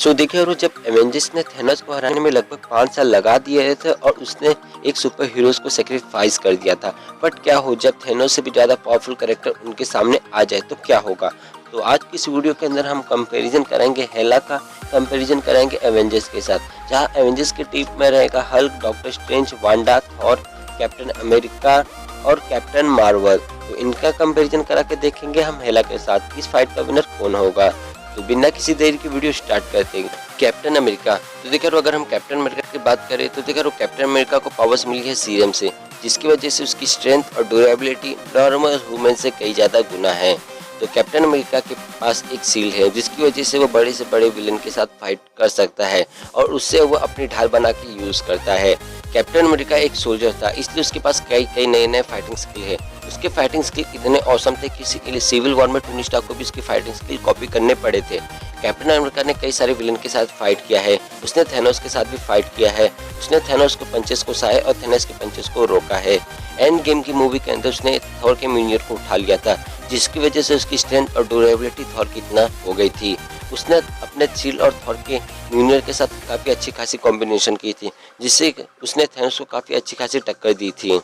देखिए और जब एवेंजर्स ने थेनोस को हराने में लगभग 5 साल लगा दिए थे और उसने एक सुपर हीरोज को सेक्रीफाइस कर दिया था। बट क्या हो जब थेनोस से भी ज्यादा पावरफुल कैरेक्टर उनके सामने आ जाए तो क्या होगा। तो आज की इस वीडियो के अंदर हम कंपैरिजन करेंगे हेला का, कंपैरिजन करेंगे एवेंजर्स के साथ, जहां एवेंजर्स की टीम में रहेगा Hulk, doctor strange, Wanda, Thor, captain America और कैप्टन मार्वल। तो इनका कंपैरिजन करा के देखेंगे हम हेला के साथ इस फाइट का विनर कौन होगा। तो बिना किसी देरी की वीडियो स्टार्ट करते हैं। कैप्टन अमेरिका, तो देखिए अगर हम कैप्टन अमेरिका की बात करें तो देखिए कैप्टन अमेरिका को पावर्स मिली है सीरम से, जिसकी वजह से उसकी स्ट्रेंथ और ड्यूरेबिलिटी नॉर्मल ह्यूमन से कई ज्यादा गुना है। तो कैप्टन अमेरिका के पास एक सील है जिसकी वजह से वो बड़े से बड़े विलन के साथ फाइट कर सकता है और उससे वो अपनी ढाल बना के यूज करता है। कैप्टन अमेरिका एक सोल्जर था, इसलिए उसके पास कई नए फाइटिंग स्किल है। उसके फाइटिंग स्किल इतने औसम थे कि सिविल वॉर में टोनी स्टार्क को भी उसकी फाइटिंग स्किल कॉपी करने पड़े थे। कैप्टन अमेरिका ने कई सारे विलन के साथ फाइट किया है, उसने थेनोस के साथ भी फाइट किया है, उसने थेनोस के पंचेस को सहा और थेनोस के पंचेस को रोका है। एंड गेम की मूवी के अंदर उसने थॉर के म्यूनियर को उठा लिया था, जिसकी वजह से उसकी स्ट्रेंथ और ड्यूरेबिलिटी थॉर की इतना हो गई थी। उसने अपने शील्ड और थॉर के म्यूनियर के साथ काफी अच्छी खासी कॉम्बिनेशन की थी, जिससे उसने थेनोस को काफी अच्छी खासी टक्कर दी थी।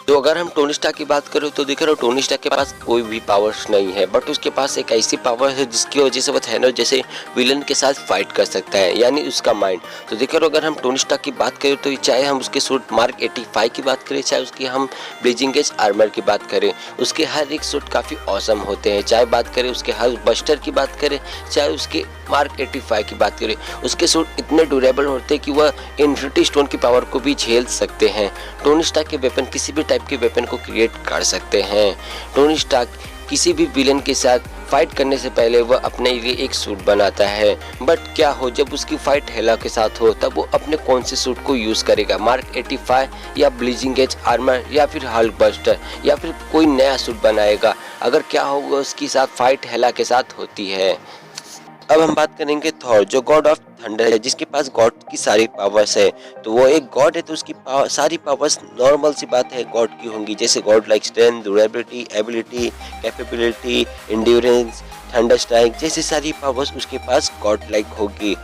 तो अगर हम टोनी स्टार्क की बात करें तो देखो टोनी स्टार्क के पास कोई भी पावर्स नहीं है, बट उसके पास एक ऐसी पावर है जिसकी वजह से वो थेनोस जैसे विलन के साथ फाइट कर सकता है, यानी उसका माइंड। तो देखो अगर हम टोनी स्टार्क की बात करें तो चाहे हम उसके सूट मार्क 85 की बात करें, चाहे उसकी हम ब्लीचिंग एज आर्मर की बात करें, उसके हर एक सूट काफ़ी औसम होते हैं। चाहे बात करें उसके हल्क बस्टर की बात करें, चाहे उसके मार्क 85 की बात करें, उसके सूट इतने ड्यूरेबल होते हैं कि वह इन्फिनिटी स्टोन की पावर को भी झेल सकते हैं। टोनी स्टार्क के वेपन किसी भी टाइप के वेपन को क्रिएट कर सकते हैं। टोनी स्टार्क किसी भी विलन के साथ फाइट करने से पहले वह अपने लिए एक सूट बनाता है, बट क्या हो जब उसकी फाइट हेला के साथ हो तब वो अपने कौन से सूट को यूज करेगा, मार्क 85 या ब्लीचिंग एज आर्मर या फिर हल्क बस्टर या फिर कोई नया सूट बनाएगा। अगर क्या होगा उसके साथ फाइट हेला के साथ होती है। अब हम बात करेंगे थॉर, जो गॉड ऑफ थंडर है, जिसके पास गॉड की सारी पावर्स है। तो वो एक गॉड है तो उसकी सारी पावर्स नॉर्मल सी बात है गॉड की होंगी, जैसे God like strength, durability, ability, capability, endurance, thunder strike जैसी सारी पावर्स उसके पास गॉड लाइक होगी।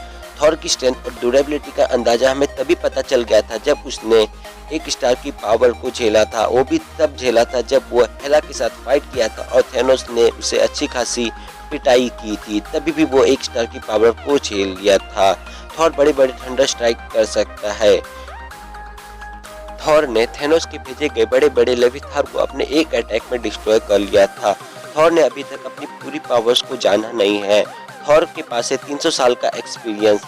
थॉर की स्ट्रेंथ और ड्यूरेबिलिटी का अंदाजा हमें तभी पता चल गया था जब उसने एक स्टार की पावर को झेला था, वो भी तब झेला था जब वो हेला के साथ फाइट किया था और थेनोस ने उसे अच्छी खासी पिटाई की थी, तभी भी वो एक स्टार की पावर को झेल लिया था। थॉर बड़े बड़े थंडर स्ट्राइक कर सकता है। थॉर ने थेनोस के भेजे गए बड़े बड़े लेविथार को अपने एक अटैक में डिस्ट्रॉय कर लिया था। थॉर ने अभी तक अपनी पूरी पावर्स को जाना नहीं है। थॉर के पास है 300 साल का एक्सपीरियंस।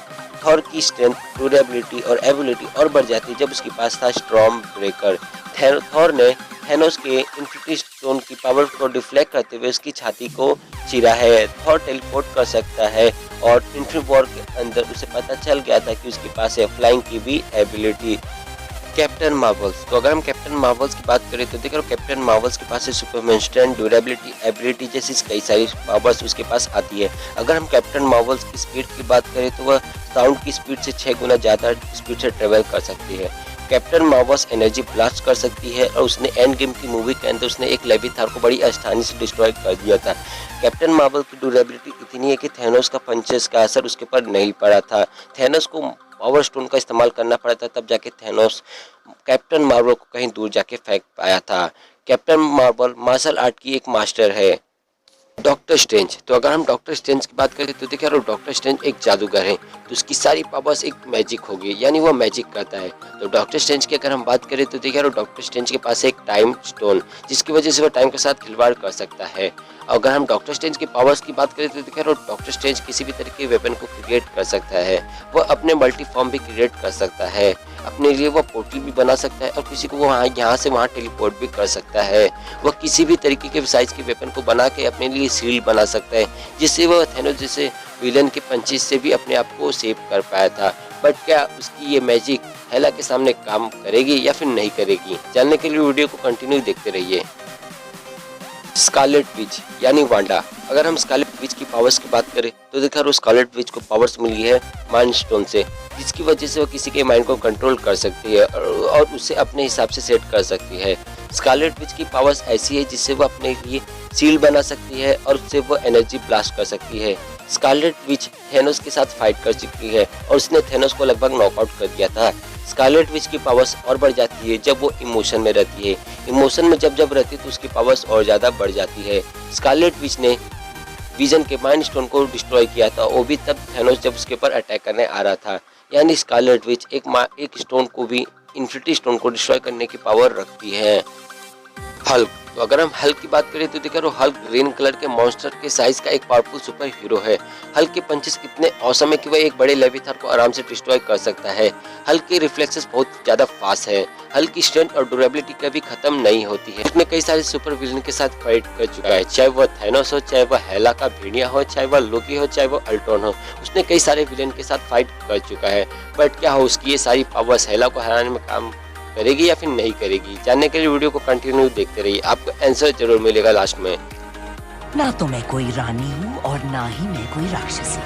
थॉर की स्ट्रेंथ, ड्यूरेबिलिटी और एबिलिटी और बढ़ जाती जब उसके पास था स्टॉर्म ब्रेकर। थॉर ने थेनोस के इन्फिनिटी स्टोन की पावर को डिफ्लेक्ट करते हुए उसकी छाती को चीरा है। थॉर टेलीपोर्ट कर सकता है और इन्फिनिटी वॉर के अंदर उसे पता चल गया था कि उसके पास है फ्लाइंग की भी एबिलिटी। कैप्टन मार्वल्स, तो अगर हम कैप्टन मार्वल्स की बात करें तो देखो कैप्टन मार्वल्स के पास है सुपरमैन स्ट्रेंथ, ड्यूरेबिलिटी, एबिलिटी जैसी कई सारी पावर्स उसके पास आती है। अगर हम कैप्टन मार्वल्स की स्पीड की बात करें तो वह साउंड की स्पीड से 6 गुना ज़्यादा स्पीड से ट्रेवल कर सकती है। कैप्टन मार्वल्स एनर्जी ब्लास्ट कर सकती है और उसने एंड गेम की मूवी के अंदर उसने एक लेविथार को बड़ी आसानी से डिस्ट्रॉय कर दिया था। कैप्टन मार्वल की ड्यूरेबिलिटी इतनी है कि थेनोस का पंचेस का असर उसके पर नहीं पड़ा था। थेनोस को पावर स्टोन का इस्तेमाल करना पड़ा था, तब जाके थेनोस कैप्टन मार्वल को कहीं दूर जाके फेंक पाया था। कैप्टन मार्वल मार्शल आर्ट की एक मास्टर है। डॉक्टर स्ट्रेंज, तो अगर हम डॉक्टर स्ट्रेंज की बात करें तो देखिए डॉक्टर स्ट्रेंज एक जादूगर है, तो उसकी सारी पावर्स एक मैजिक होगी, यानी वो मैजिक करता है। तो डॉक्टर स्ट्रेंज की अगर हम बात करें तो देखिए डॉक्टर स्ट्रेंज के पास एक टाइम स्टोन, जिसकी वजह से वो टाइम के साथ खिलवाड़ कर सकता है। अगर हम डॉक्टर स्ट्रेंज की पावर्स की बात करें तो देखिए डॉक्टर स्ट्रेंज किसी भी तरह के वेपन को क्रिएट कर सकता है। वो अपने मल्टी फॉर्म भी क्रिएट कर सकता है, अपने लिए वो पोर्टल भी बना सकता है और किसी को वो यहाँ से वहाँ टेलीपोर्ट भी कर सकता है। वह किसी भी तरीके के साइज के वेपन को बना के अपने लिए शील्ड बना सकता है, जिससे वह थेनोस जैसे विलन के पंचेस से भी अपने आप को सेव कर पाया था। बट क्या उसकी ये मैजिक हेला के सामने काम करेगी या फिर नहीं करेगी, जानने के लिए वीडियो को कंटिन्यू देखते रहिए। स्कारलेट विच यानी वांडा, अगर हम स्कारलेट विच की पावर्स की बात करें तो देखा स्कारलेट विच को पावर्स मिली है माइंड स्टोन से, जिसकी वजह से वो किसी के माइंड को कंट्रोल कर सकती है और उसे अपने हिसाब से सेट कर सकती है। स्कारलेट विच की पावर्स ऐसी है जिससे वो अपने लिए शील्ड बना सकती है और उससे वो एनर्जी ब्लास्ट कर सकती है। स्कारलेट विच थेनोस के साथ फाइट कर चुकी है और उसने थेनोस को लगभग नॉकआउट कर दिया था। स्कारलेट विच की पावर्स और बढ़ जाती है जब वो इमोशन में रहती है। इमोशन में जब रहती है तो उसकी पावर्स और ज़्यादा बढ़ जाती है। स्कारलेट विच ने विजन के माइंड स्टोन को डिस्ट्रॉय किया था, वो भी तब थेनोस जब उसके ऊपर अटैक करने आ रहा था। यानी स्कारलेट विच एक स्टोन को भी, इन्फिनिटी स्टोन को डिस्ट्रॉय करने की पावर रखती है। हल्क, तो अगर हम हल्क की बात करें तो देखो रो हल्क ग्रीन कलर के मॉन्स्टर के साइज का एक पावरफुल सुपर हीरो है। हल्क के पंचेस इतने औसम है कि वह एक बड़े लेविथर को आराम से डिस्ट्रॉय कर सकता है। हल्क के रिफ्लेक्सेस बहुत ज्यादा फास्ट है। हल्क की स्ट्रेंथ और ड्यूरेबिलिटी कभी खत्म नहीं होती है। उसने कई सारे सुपर विलन के साथ फाइट कर चुका है, चाहे वह थैनोस हो, चाहे वह हेला का भेड़िया हो, चाहे वह लोकी हो, चाहे वह अल्ट्रॉन हो। उसने कई सारे विलन के साथ फाइट कर चुका है। बट क्या हो, उसकी ये सारी पावर्स हेला को हराने में काम करेगी या फिर नहीं करेगी? जानने के लिए वीडियो को कंटिन्यू देखते रहिए, आपको आंसर जरूर मिलेगा लास्ट में। ना तो मैं कोई रानी हूँ और ना ही मैं कोई राक्षसी,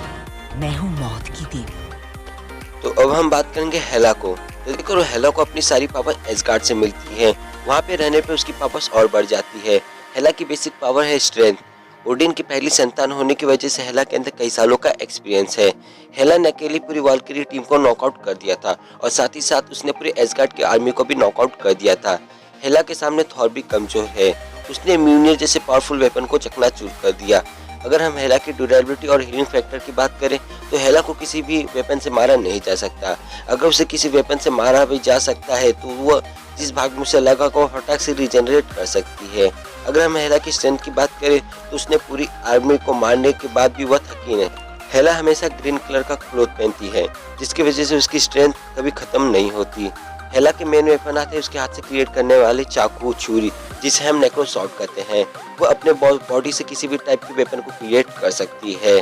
मैं हूँ मौत की देवी। तो अब हम बात करेंगे हेला को। तो देखो हेला को अपनी सारी पावर एसगार्ड से मिलती है। वहाँ पे रहने पे उसकी पावर्स और बढ़ जाती है। हेला की बेसिक पावर है स्ट्रेंथ। ओडिन की पहली संतान होने की वजह से हेला के अंदर कई सालों का एक्सपीरियंस है। हेला ने अकेली पूरी वॉल्किरी टीम को नॉकआउट कर दिया था और साथ ही साथ उसने पूरे एसगार्ड की आर्मी को भी नॉकआउट कर दिया था। हेला के सामने थॉर भी कमजोर है। उसने म्यूनियर जैसे पावरफुल वेपन को चकनाचूर कर दिया। अगर हम हेला की ड्यूरेबिलिटी और हीलिंग फैक्टर की बात करें तो हेला को किसी भी वेपन से मारा नहीं जा सकता। अगर उसे किसी वेपन से मारा भी जा सकता है तो वह जिस भाग में उसे लगा को फटाक से रिजेनरेट कर सकती है। अगर हम हेला की स्ट्रेंथ की बात करें तो उसने पूरी आर्मी को मारने के बाद भी वह थकी नहीं। हेला हमेशा ग्रीन कलर का क्लोथ पहनती है जिसकी वजह से उसकी स्ट्रेंथ कभी खत्म नहीं होती। हेला के मेन वेपन आते हैं उसके हाथ से क्रिएट करने वाले चाकू छुरी, जिसे हम नेक्रो शॉट कहते हैं। वो अपने बॉडी से किसी भी टाइप की वेपन को क्रिएट कर सकती है।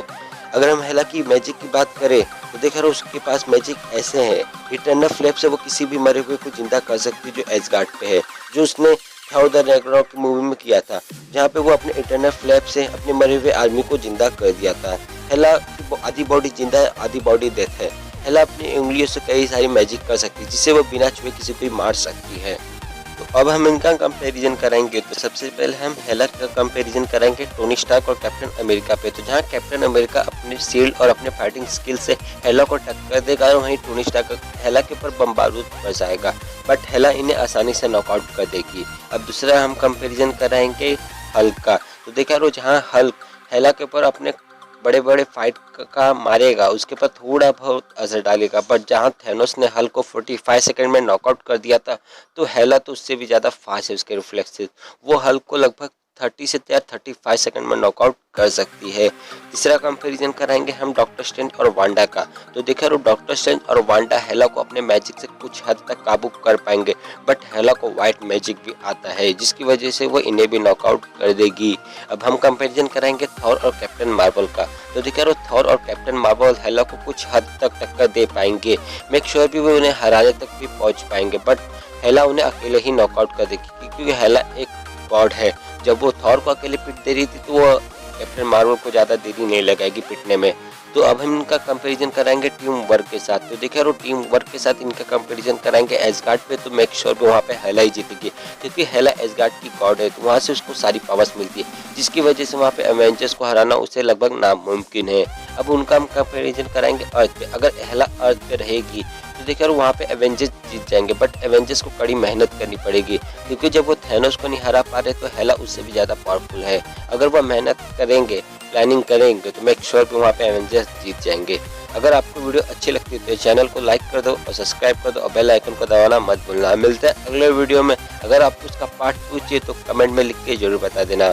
अगर हम हेला की मैजिक की बात करें तो देखा रहो उसके पास मैजिक ऐसे है। इटर्नल फ्लैप से वो किसी भी मरे हुए को जिंदा कर सकती है जो एसगार्ड पे है, जो उसने थॉर द रैग्नारोक की मूवी में किया था, जहाँ पे वो अपने इटर्नल फ्लैप से अपने मरे हुए आदमी को जिंदा कर दिया था। हेला की आधी बॉडी जिंदा है, आधी बॉडी डेथ है। हेला अपनी उंगलियों से कई सारी मैजिक कर सकती है जिससे वो बिना छुए किसी को भी मार सकती है। तो अब हम इनका कंपैरिजन करेंगे। तो सबसे पहले हम हेला का कंपैरिजन करेंगे टोनी स्टार्क और कैप्टन अमेरिका पे। तो जहाँ कैप्टन अमेरिका अपने शील्ड और अपने फाइटिंग स्किल से हेला को टक्कर देगा और वहीं टोनी स्टार्क हेला के ऊपर बम बारूद बरसाएगा, बट हेला इन्हें आसानी से नॉकआउट कर देगी। अब दूसरा हम कंपैरिजन कराएंगे हल्क का। तो देखा रो जहाँ हल्क हेला के ऊपर अपने बड़े बड़े फाइट का मारेगा, उसके ऊपर थोड़ा बहुत असर डालेगा, बट जहाँ थेनोस ने हल्क को 45 सेकंड में नॉकआउट कर दिया था तो हेला तो उससे भी ज़्यादा फास्ट है उसके रिफ्लेक्सेस। वो हल्क को लगभग 30 से 35 सेकंड में नॉकआउट कर सकती है। तीसरा कंपैरिजन कराएंगे हम डॉक्टर स्ट्रेंज और वांडा का। तो देखा रो डॉक्टर स्ट्रेंज और वांडा हेला को अपने मैजिक से कुछ हद तक काबू कर पाएंगे, बट हेला को व्हाइट मैजिक भी आता है जिसकी वजह से वो इन्हें भी नॉकआउट कर देगी। अब हम कंपैरिजन कराएंगे थॉर और कैप्टन मार्वल का। तो देखा रो थॉर और कैप्टन मार्वल हेला को कुछ हद तक टक्कर दे पाएंगे, मेक श्योर भी वो उन्हें हराने तक भी पहुंच पाएंगे, बट हेला उन्हें अकेले ही नॉकआउट कर देगी क्योंकि हेला एक गॉड है। जब वो थॉर को अकेले पिट दे रही थी तो वो कैप्टन मार्वल को ज़्यादा देरी नहीं लगाएगी पिटने में। तो अब हम इनका कंपैरिजन कराएंगे टीम वर्क के साथ। तो देखिए रो टीम वर्क के साथ इनका कंपैरिजन कराएंगे एसगार्ड पे। तो मेक श्योर भी वहाँ पे हेला ही जीतेगी क्योंकि हेला एसगार्ड की गॉड है, तो वहाँ से उसको सारी पावर्स मिलती है जिसकी वजह से वहाँ पे एवेंजर्स को हराना उसे लगभग नामुमकिन है। अब उनका हम कंपैरिजन कराएंगे अर्थ पे। अगर हेला अर्थ पे रहेगी तो देखिए वहाँ पे एवेंजर्स जीत जाएंगे, बट एवेंजर्स को कड़ी मेहनत करनी पड़ेगी क्योंकि जब वो थैनोस को नहीं हरा पा रहे तो हेला उससे भी ज़्यादा पावरफुल है। अगर वो मेहनत करेंगे, प्लानिंग करेंगे तो मेक श्योर कि वहाँ पे एवेंजर्स जीत जाएंगे। अगर आपको वीडियो अच्छी लगती है तो चैनल को लाइक कर दो और सब्सक्राइब कर दो और बेल आइकन को दबाना मत भूलना। मिलते हैं अगले वीडियो में। अगर आपको उसका पार्ट 2 चाहिए तो कमेंट में लिख के जरूर बता देना।